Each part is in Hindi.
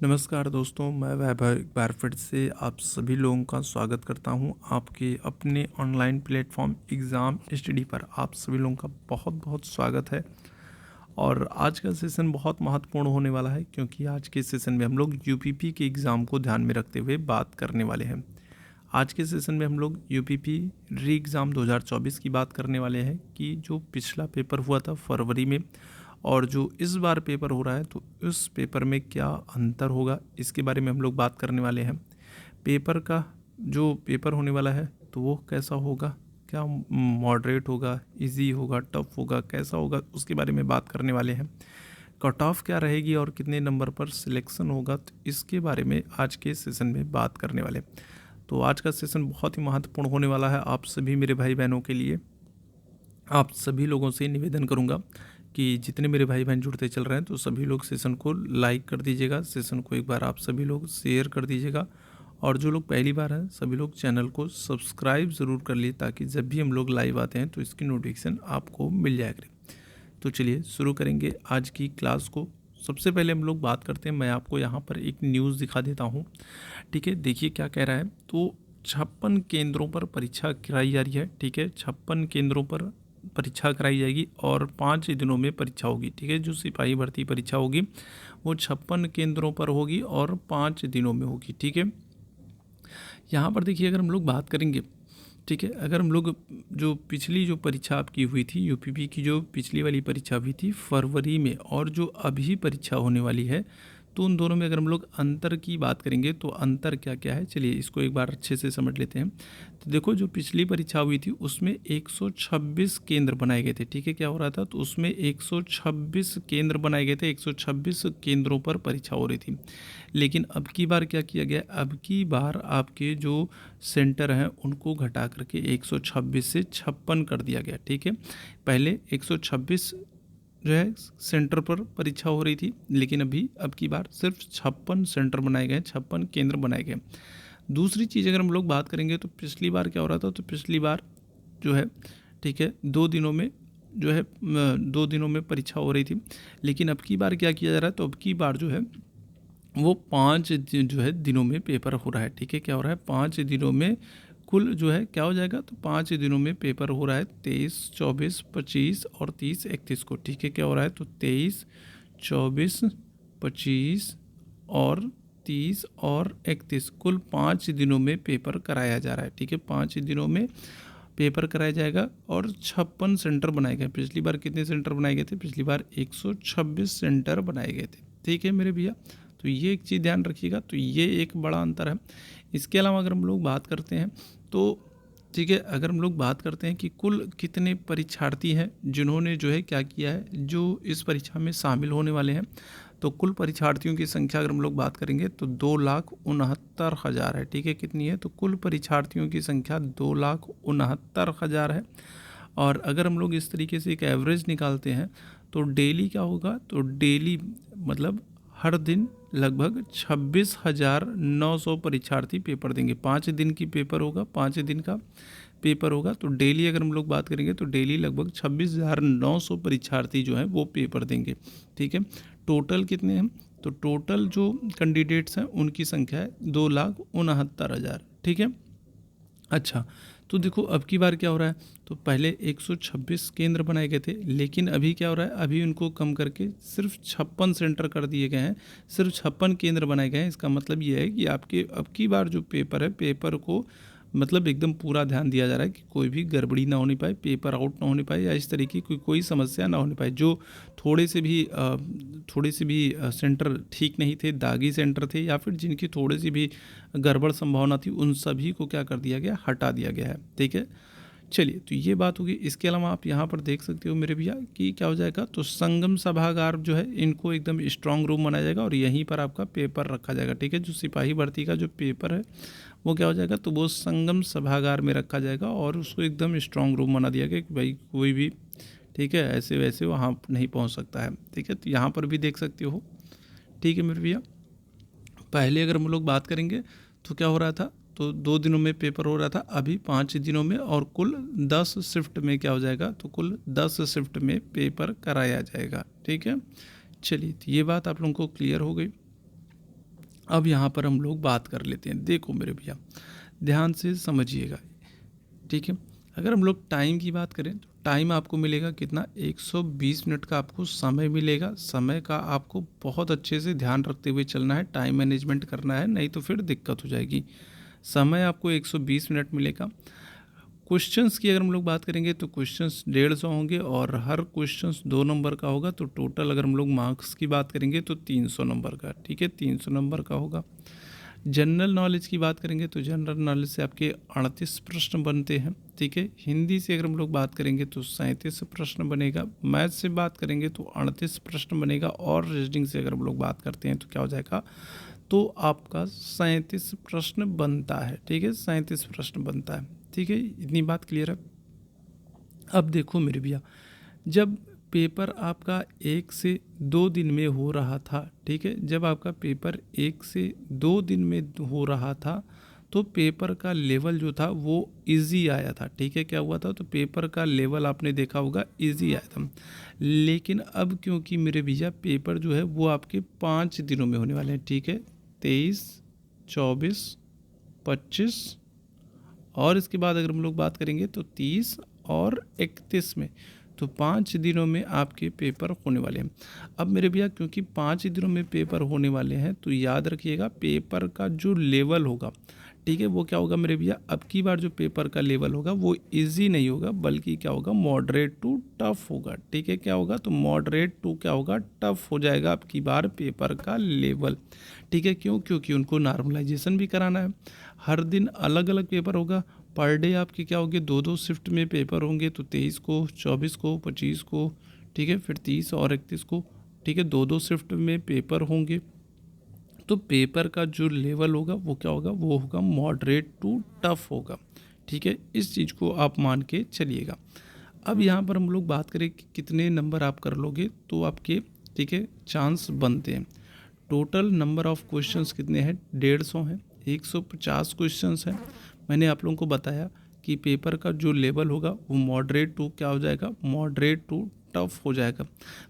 नमस्कार दोस्तों, मैं वैभव एक बार फिर से आप सभी लोगों का स्वागत करता हूं आपके अपने ऑनलाइन प्लेटफॉर्म एग्ज़ाम स्टडी पर। आप सभी लोगों का बहुत बहुत स्वागत है। और आज का सेशन बहुत महत्वपूर्ण होने वाला है, क्योंकि आज के सेशन में हम लोग यूपीपी के एग्ज़ाम को ध्यान में रखते हुए बात करने वाले हैं। आज के सेशन में हम लोग यूपीपी री एग्ज़ाम 2024 की बात करने वाले हैं कि जो पिछला पेपर हुआ था फरवरी में और जो इस बार पेपर हो रहा है, तो उस पेपर में क्या अंतर होगा, इसके बारे में हम लोग बात करने वाले हैं। पेपर का जो पेपर होने वाला है तो वो कैसा होगा, क्या मॉडरेट होगा, इजी होगा, टफ होगा, कैसा होगा, उसके बारे में बात करने वाले हैं। कट ऑफ क्या रहेगी और कितने नंबर पर सिलेक्शन होगा, तो इसके बारे में आज के सेशन में बात करने वाले। तो आज का सेशन बहुत ही महत्वपूर्ण होने वाला है आप सभी मेरे भाई बहनों के लिए। आप सभी लोगों से निवेदन करूंगा कि जितने मेरे भाई बहन जुड़ते चल रहे हैं तो सभी लोग सेशन को लाइक कर दीजिएगा, सेशन को एक बार आप सभी लोग शेयर कर दीजिएगा, और जो लोग पहली बार हैं सभी लोग चैनल को सब्सक्राइब ज़रूर कर लिए, ताकि जब भी हम लोग लाइव आते हैं तो इसकी नोटिफिकेशन आपको मिल जाया करे। तो चलिए शुरू करेंगे आज की क्लास को। सबसे पहले हम लोग बात करते हैं, मैं आपको यहाँ पर एक न्यूज़ दिखा देता हूँ। ठीक है, देखिए क्या कह रहा है। तो 56 केंद्रों पर परीक्षा कराई जा रही है। ठीक है, 56 केंद्रों पर परीक्षा कराई जाएगी और 5 दिनों में परीक्षा होगी। ठीक है, जो सिपाही भर्ती परीक्षा होगी वो 56 केंद्रों पर होगी और 5 दिनों में होगी। ठीक है, यहाँ पर देखिए अगर हम लोग बात करेंगे, ठीक है, अगर हम लोग जो पिछली जो परीक्षा आपकी हुई थी यूपीपी की, जो पिछली वाली परीक्षा हुई थी फरवरी में, और जो अभी परीक्षा होने वाली है, तो उन दोनों में अगर हम लोग अंतर की बात करेंगे तो अंतर क्या क्या है, चलिए इसको एक बार अच्छे से समझ लेते हैं। तो देखो, जो पिछली परीक्षा हुई थी उसमें 126 केंद्र बनाए गए थे। ठीक है, क्या हो रहा था, तो उसमें 126 केंद्र बनाए गए थे, 126 केंद्रों पर परीक्षा हो रही थी। लेकिन अब की बार क्या किया गया, अब की बार आपके जो सेंटर हैं उनको घटा करके 126 से 56 कर दिया गया। ठीक है, पहले 126 जो है सेंटर पर परीक्षा हो रही थी, लेकिन अभी अब की बार सिर्फ 56 सेंटर बनाए गए, 56 केंद्र बनाए गए। दूसरी चीज़ अगर हम लोग बात करेंगे तो पिछली बार क्या हो रहा था, तो पिछली बार जो है, ठीक है, 2 दिनों में जो है 2 दिनों में परीक्षा हो रही थी। लेकिन अब की बार क्या किया जा रहा है, तो अब की बार जो है वो 5 जो है दिनों में पेपर हो रहा है। ठीक है, क्या हो रहा है, 5 दिनों में कुल जो है क्या हो जाएगा, तो 5 दिनों में पेपर हो रहा है 23, 24, 25 और 30, 31 को। ठीक है, क्या हो रहा है, तो 23, 24, 25 और 30 और 31 कुल 5 दिनों में पेपर कराया जा रहा है। ठीक है, 5 दिनों में पेपर कराया जाएगा और 56 सेंटर बनाए गए। पिछली बार कितने सेंटर बनाए गए थे, पिछली बार 126 सेंटर बनाए गए थे। ठीक है मेरे भैया, तो ये एक चीज़ ध्यान रखिएगा, तो ये एक बड़ा अंतर है। इसके अलावा अगर हम लोग बात करते हैं तो, ठीक है, अगर हम लोग बात करते हैं कि कुल कितने परीक्षार्थी हैं जिन्होंने जो है क्या किया है, जो इस परीक्षा में शामिल होने वाले हैं, तो कुल परीक्षार्थियों की संख्या अगर हम लोग बात करेंगे तो 2,69,000 है। ठीक है, कितनी है, तो कुल परीक्षार्थियों की संख्या 2,69,000 है। और अगर हम लोग इस तरीके से एक एवरेज निकालते हैं तो डेली क्या होगा, तो डेली मतलब हर दिन लगभग 26,900 परीक्षार्थी पेपर देंगे। 5 दिन की पेपर होगा, 5 दिन का पेपर होगा, तो डेली अगर हम लोग बात करेंगे तो डेली लगभग 26,900 परीक्षार्थी जो हैं वो पेपर देंगे। ठीक है, टोटल कितने हैं, तो टोटल जो कैंडिडेट्स हैं उनकी संख्या है 2,69,000। ठीक है, अच्छा, तो देखो अब की बार क्या हो रहा है, तो पहले 126 केंद्र बनाए गए थे, लेकिन अभी क्या हो रहा है, अभी उनको कम करके सिर्फ 56 सेंटर कर दिए गए हैं, सिर्फ 56 केंद्र बनाए गए हैं। इसका मतलब ये है कि आपके अब की बार जो पेपर है, पेपर को मतलब एकदम पूरा ध्यान दिया जा रहा है कि कोई भी गड़बड़ी ना होने पाए, पेपर आउट ना होने पाए, या इस तरीके की कोई समस्या ना होने पाए। जो थोड़े से भी सेंटर ठीक नहीं थे, दागी सेंटर थे, या फिर जिनकी थोड़ी सी भी गड़बड़ संभावना थी, उन सभी को क्या कर दिया गया, हटा दिया गया है। ठीक है, चलिए, तो ये बात होगी। इसके अलावा आप यहाँ पर देख सकते हो मेरे भैया कि क्या हो जाएगा, तो संगम सभागार जो है इनको एकदम स्ट्रांग रूम बनाया जाएगा और यहीं पर आपका पेपर रखा जाएगा। ठीक है, जो सिपाही भर्ती का जो पेपर है वो क्या हो जाएगा, तो वो संगम सभागार में रखा जाएगा और उसको एकदम स्ट्रांग रूम बना दिया गया कि भाई कोई भी, ठीक है, ऐसे वैसे वहाँ नहीं पहुँच सकता है। ठीक है, तो यहाँ पर भी देख सकते हो। ठीक है मेरे भैया, पहले अगर हम लोग बात करेंगे तो क्या हो रहा था, तो 2 दिनों में पेपर हो रहा था, अभी 5 दिनों में और कुल 10 शिफ्ट में क्या हो जाएगा, तो कुल 10 शिफ्ट में पेपर कराया जाएगा। ठीक है, चलिए, तो ये बात आप लोगों को क्लियर हो गई। अब यहाँ पर हम लोग बात कर लेते हैं। देखो मेरे भैया, ध्यान से समझिएगा, ठीक है। अगर हम लोग टाइम की बात करें तो टाइम आपको मिलेगा कितना, 120 मिनट का आपको समय मिलेगा। समय का आपको बहुत अच्छे से ध्यान रखते हुए चलना है, टाइम मैनेजमेंट करना है, नहीं तो फिर दिक्कत हो जाएगी। समय आपको 120 मिनट मिलेगा। क्वेश्चंस की अगर हम लोग बात करेंगे तो क्वेश्चंस 150 होंगे और हर क्वेश्चंस 2 नंबर का होगा। तो टोटल अगर हम लोग मार्क्स की बात करेंगे तो 300 नंबर का, ठीक है, 300 नंबर का होगा। जनरल नॉलेज की बात करेंगे तो जनरल नॉलेज से आपके 38 प्रश्न बनते हैं, ठीक है। हिंदी से अगर हम लोग बात करेंगे तो 37 प्रश्न बनेगा। मैथ से बात करेंगे तो 38 प्रश्न बनेगा। और रीजनिंग से अगर हम लोग बात करते हैं तो क्या हो जाएगा, तो आपका 37 प्रश्न बनता है, ठीक है, 37 प्रश्न बनता है, ठीक है। इतनी बात क्लियर है। अब देखो मेरे भैया, जब पेपर आपका 1 से 2 दिन में हो रहा था, ठीक है, जब आपका पेपर 1 से 2 दिन में हो रहा था तो पेपर का लेवल जो था वो इजी आया था, ठीक है। क्या हुआ था, तो पेपर का लेवल आपने देखा होगा इजी आया था। लेकिन अब क्योंकि मेरे भैया पेपर जो है वो आपके 5 दिनों में होने वाले हैं, ठीक है, 23, 24, 25 और इसके बाद अगर हम लोग बात करेंगे तो 30 और 31 में, तो 5 दिनों में आपके पेपर होने वाले हैं। अब मेरे भैया क्योंकि 5 दिनों में पेपर होने वाले हैं तो याद रखिएगा पेपर का जो लेवल होगा, ठीक है, वो क्या होगा मेरे भैया, अब की बार जो पेपर का लेवल होगा वो इजी नहीं होगा बल्कि क्या होगा, मॉडरेट टू टफ होगा, ठीक है। क्या होगा, तो मॉडरेट टू क्या होगा, टफ हो जाएगा अब की बार पेपर का लेवल, ठीक है। क्यों, क्योंकि उनको नॉर्मलाइजेशन भी कराना है। हर दिन अलग अलग पेपर होगा। पर डे आपके क्या होंगे, 2-2 शिफ्ट में पेपर होंगे। तो 23 को, 24 को, 25 को, ठीक है, फिर 30 और 31 को, ठीक है, 2-2 शिफ्ट में पेपर होंगे। तो पेपर का जो लेवल होगा वो क्या होगा, वो होगा मॉडरेट टू टफ होगा, ठीक है। इस चीज़ को आप मान के चलिएगा। अब यहाँ पर हम लोग बात करें कि कितने नंबर आप कर लोगे तो आपके, ठीक है, चांस बनते हैं। टोटल नंबर ऑफ क्वेश्चंस कितने हैं, 150 हैं, 150 क्वेश्चंस हैं। मैंने आप लोगों को बताया कि पेपर का जो लेवल होगा वो मॉडरेट टू क्या हो जाएगा, मॉडरेट टू टफ हो जाएगा।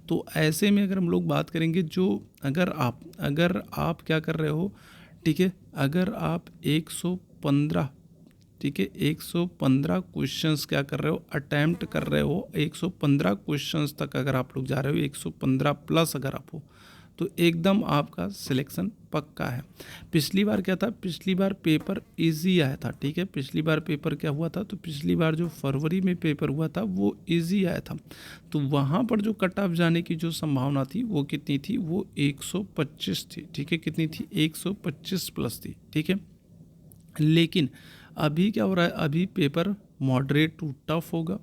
तो ऐसे में अगर हम लोग बात करेंगे, जो अगर आप क्या कर रहे हो, ठीक है, अगर आप 115, ठीक है, 115 क्वेश्चंस क्या कर रहे हो, अटैम्प्ट कर रहे हो, 115 क्वेश्चंस तक अगर आप लोग जा रहे हो, 115 प्लस अगर आप हो तो एकदम आपका सिलेक्शन पक्का है। पिछली बार क्या था, पिछली बार पेपर इजी आया था, ठीक है, पिछली बार पेपर क्या हुआ था, तो पिछली बार जो फरवरी में पेपर हुआ था वो इजी आया था। तो वहाँ पर जो कट ऑफ जाने की जो संभावना थी वो कितनी थी, वो 125 थी, ठीक है, कितनी थी, 125 प्लस थी, ठीक है। लेकिन अभी क्या हो रहा है, अभी पेपर मॉडरेट टू टफ होगा,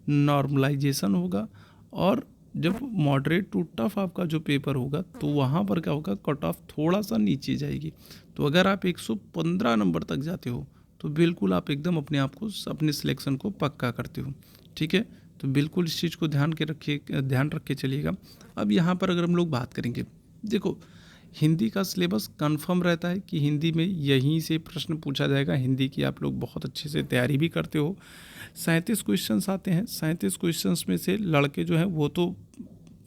नॉर्मलाइजेशन होगा। और जब मॉडरेट टू टफ आपका जो पेपर होगा तो वहाँ पर क्या होगा, कट ऑफ थोड़ा सा नीचे जाएगी। तो अगर आप 115 नंबर तक जाते हो तो बिल्कुल आप एकदम अपने आप को, अपने सिलेक्शन को पक्का करते हो, ठीक है। तो बिल्कुल इस चीज़ को ध्यान रख के चलिएगा। अब यहाँ पर अगर हम लोग बात करेंगे, देखो हिंदी का सिलेबस कंफर्म रहता है कि हिंदी में यहीं से प्रश्न पूछा जाएगा। हिंदी की आप लोग बहुत अच्छे से तैयारी भी करते हो। 37 क्वेश्चंस आते हैं। 37 क्वेश्चंस में से लड़के जो हैं वो तो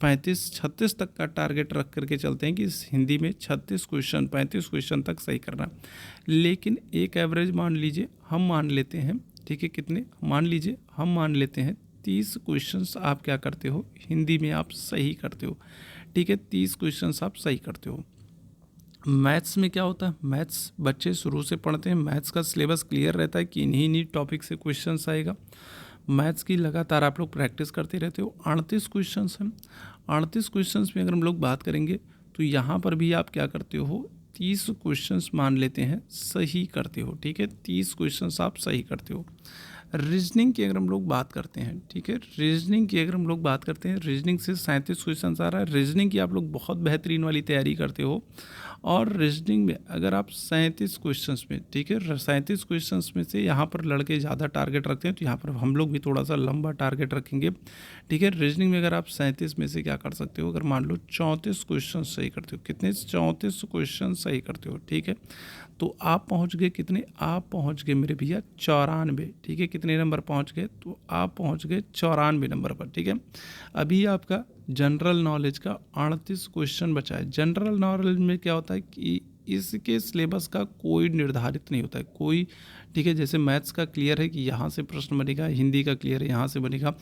35-36 तक का टारगेट रख करके चलते हैं कि इस हिंदी में 35 क्वेश्चन तक सही करना। लेकिन एक एवरेज मान लीजिए हम मान लेते हैं, ठीक है, कितने मान लीजिए हम मान लेते हैं 30 क्वेश्चंस आप क्या करते हो, हिंदी में आप सही करते हो, ठीक है, 30 क्वेश्चंस आप सही करते हो। मैथ्स में क्या होता है, मैथ्स बच्चे शुरू से पढ़ते हैं, मैथ्स का सिलेबस क्लियर रहता है कि इन्हीं टॉपिक से क्वेश्चंस आएगा। मैथ्स की लगातार आप लोग प्रैक्टिस करते रहते हो। 38 क्वेश्चंस हैं। 38 क्वेश्चंस में अगर हम लोग बात करेंगे तो यहाँ पर भी आप क्या करते हो, 30 क्वेश्चंस मान लेते हैं सही करते हो, ठीक है, 30 क्वेश्चंस आप सही करते हो। रीजनिंग की अगर हम लोग बात करते हैं, ठीक है, रीजनिंग की अगर हम लोग बात करते हैं, रीजनिंग से 37 क्वेश्चन आ रहा है। रीजनिंग की आप लोग बहुत बेहतरीन वाली तैयारी करते हो। और रीजनिंग में अगर आप 37 क्वेश्चंस में, ठीक है, 37 क्वेश्चंस में से यहाँ पर लड़के ज़्यादा टारगेट रखते हैं तो यहाँ पर हम लोग भी थोड़ा सा लंबा टारगेट रखेंगे, ठीक है। रीजनिंग में अगर आप 37 में से क्या कर सकते हो, अगर मान लो 34 क्वेश्चन सही करते हो, कितने, 34 क्वेश्चन सही करते हो, ठीक है, तो आप पहुंच गए कितने, आप पहुंच गए मेरे भैया 94, ठीक है। कितने नंबर पहुंच गए, तो आप पहुंच गए 94 नंबर पर, ठीक है। अभी आपका जनरल नॉलेज का 38 क्वेश्चन बचा है। जनरल नॉलेज में क्या होता है कि इसके सिलेबस का कोई निर्धारित नहीं होता है कोई, ठीक है। जैसे मैथ्स का क्लियर है कि यहाँ से प्रश्न बनेगा, हिंदी का क्लियर है यहाँ से बनेगा,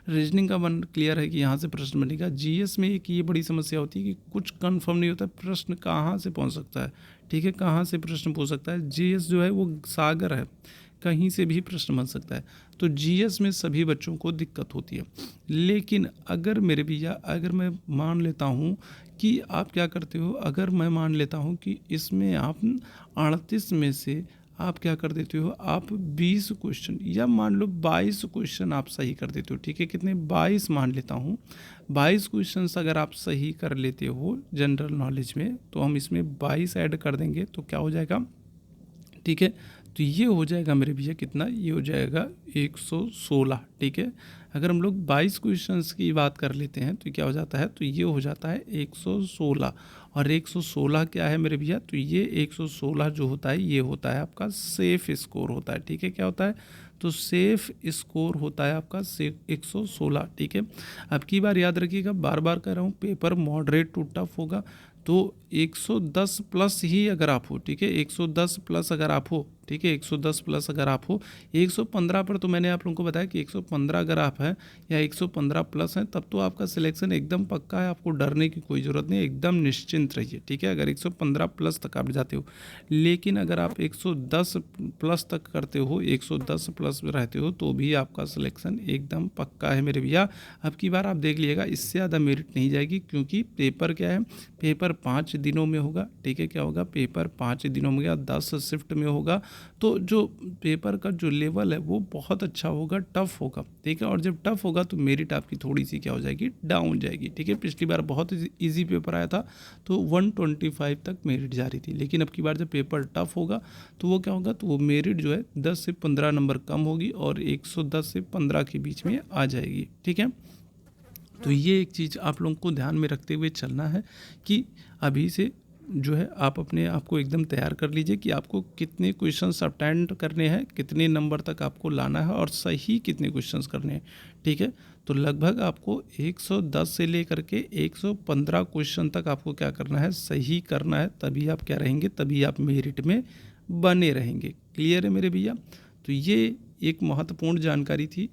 रीजनिंग का क्लियर है कि यहाँ से प्रश्न बनेगा। जीएस में एक ये बड़ी समस्या होती है कि कुछ कंफर्म नहीं होता प्रश्न कहाँ से पहुँच सकता है, ठीक है, कहाँ से प्रश्न पूछ सकता है। जीएस जो है वो सागर है, कहीं से भी प्रश्न बन सकता है। तो जीएस में सभी बच्चों को दिक्कत होती है। लेकिन अगर मेरे भैया, अगर मैं मान लेता हूँ कि आप क्या करते हो, अगर मैं मान लेता हूँ कि इसमें आप 38 में से आप क्या कर देते हो, आप 20 क्वेश्चन या मान लो 22 क्वेश्चन आप सही कर देते हो, ठीक है। कितने, 22 मान लेता हूँ। 22 क्वेश्चन अगर आप सही कर लेते हो जनरल नॉलेज में, तो हम इसमें 22 ऐड कर देंगे तो क्या हो जाएगा, ठीक है। तो ये हो जाएगा मेरे भैया कितना, ये हो जाएगा 116, ठीक है। अगर हम लोग 22 क्वेश्चंस की बात कर लेते हैं तो क्या हो जाता है, तो ये हो जाता है 116। और 116 क्या है मेरे भैया, तो ये 116 जो होता है ये होता है आपका सेफ स्कोर होता है, ठीक है। क्या होता है, तो सेफ स्कोर होता है आपका 116, ठीक है। अब की बार याद रखिएगा, बार बार कह रहा हूँ, पेपर मॉडरेट टू टफ होगा, तो 110 प्लस ही अगर आप हो, ठीक है, 110 प्लस अगर आप हो, ठीक है, 110 प्लस अगर आप हो। 115 पर तो मैंने आप लोगों को बताया कि 115 अगर आप हैं या 115 प्लस हैं तब तो आपका सिलेक्शन एकदम पक्का है, आपको डरने की कोई ज़रूरत नहीं, एकदम निश्चिंत रहिए, ठीक है, अगर 115 प्लस तक आप जाते हो। लेकिन अगर आप 110 प्लस तक करते हो, 110 प्लस रहते हो, तो भी आपका सिलेक्शन एकदम पक्का है मेरे भैया। अब की बार आप देख लीजिएगा, इससे ज़्यादा मेरिट नहीं जाएगी, क्योंकि पेपर क्या है, पेपर 5 दिनों में होगा, ठीक है। क्या होगा, पेपर 5 दिनों में होगा, 10 शिफ्ट में होगा। तो जो पेपर का जो लेवल है वो बहुत अच्छा होगा, टफ होगा, ठीक है। और जब टफ होगा तो मेरिट आपकी थोड़ी सी क्या हो जाएगी, डाउन जाएगी, ठीक है। पिछली बार बहुत इजी पेपर आया था तो 125 तक मेरिट जा रही थी, लेकिन अब की बार जब पेपर टफ होगा तो वो क्या होगा, तो वो मेरिट जो है 10 से 15 नंबर कम होगी और 110 से 15 के बीच में आ जाएगी, ठीक है। तो ये एक चीज़ आप लोगों को ध्यान में रखते हुए चलना है कि अभी से जो है आप अपने आप को एकदम तैयार कर लीजिए कि आपको कितने क्वेश्चंस अटेम्प्ट करने हैं, कितने नंबर तक आपको लाना है और सही कितने क्वेश्चंस करने हैं, ठीक है। तो लगभग आपको 110 से लेकर के 115 क्वेश्चन तक आपको क्या करना है, सही करना है, तभी आप क्या रहेंगे, तभी आप मेरिट में बने रहेंगे। क्लियर है मेरे भैया। तो ये एक महत्वपूर्ण जानकारी थी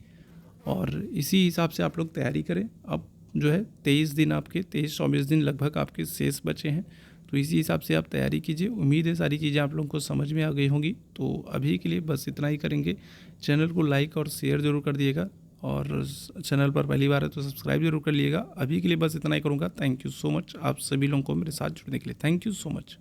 और इसी हिसाब से आप लोग तैयारी करें। अब जो है 23 दिन, आपके 23-24 दिन लगभग आपके शेष बचे हैं, तो इसी हिसाब से आप तैयारी कीजिए। उम्मीद है सारी चीज़ें आप लोगों को समझ में आ गई होंगी। तो अभी के लिए बस इतना ही करेंगे। चैनल को लाइक और शेयर ज़रूर कर दिएगा और चैनल पर पहली बार है तो सब्सक्राइब जरूर कर लिएगा। अभी के लिए बस इतना ही करूँगा। थैंक यू सो मच आप सभी लोगों को मेरे साथ जुड़ने के लिए। Thank you so much.